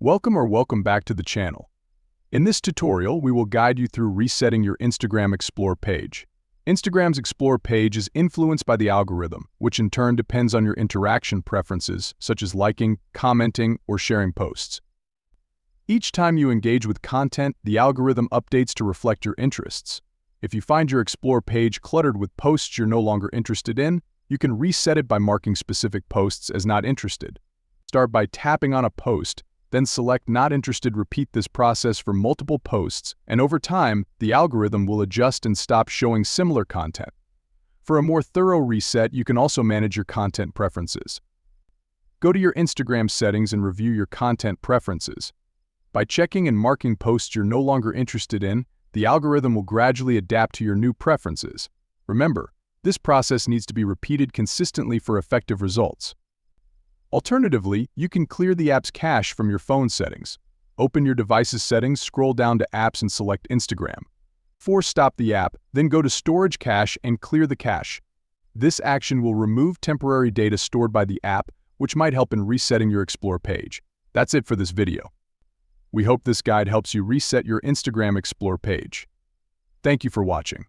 Welcome back to the channel. In this tutorial, we will guide you through resetting your Instagram Explore page. Instagram's Explore page is influenced by the algorithm, which in turn depends on your interaction preferences, such as liking, commenting, or sharing posts. Each time you engage with content, the algorithm updates to reflect your interests. If you find your Explore page cluttered with posts you're no longer interested in, you can reset it by marking specific posts as not interested. Start by tapping on a post, then select Not Interested. Repeat this process for multiple posts, and over time, the algorithm will adjust and stop showing similar content. For a more thorough reset, you can also manage your content preferences. Go to your Instagram settings and review your content preferences. By checking and marking posts you're no longer interested in, the algorithm will gradually adapt to your new preferences. Remember, this process needs to be repeated consistently for effective results. Alternatively, you can clear the app's cache from your phone settings. Open your device's settings, scroll down to Apps and select Instagram. Stop the app, then go to Storage Cache and clear the cache. This action will remove temporary data stored by the app, which might help in resetting your Explore page. That's it for this video. We hope this guide helps you reset your Instagram Explore page. Thank you for watching.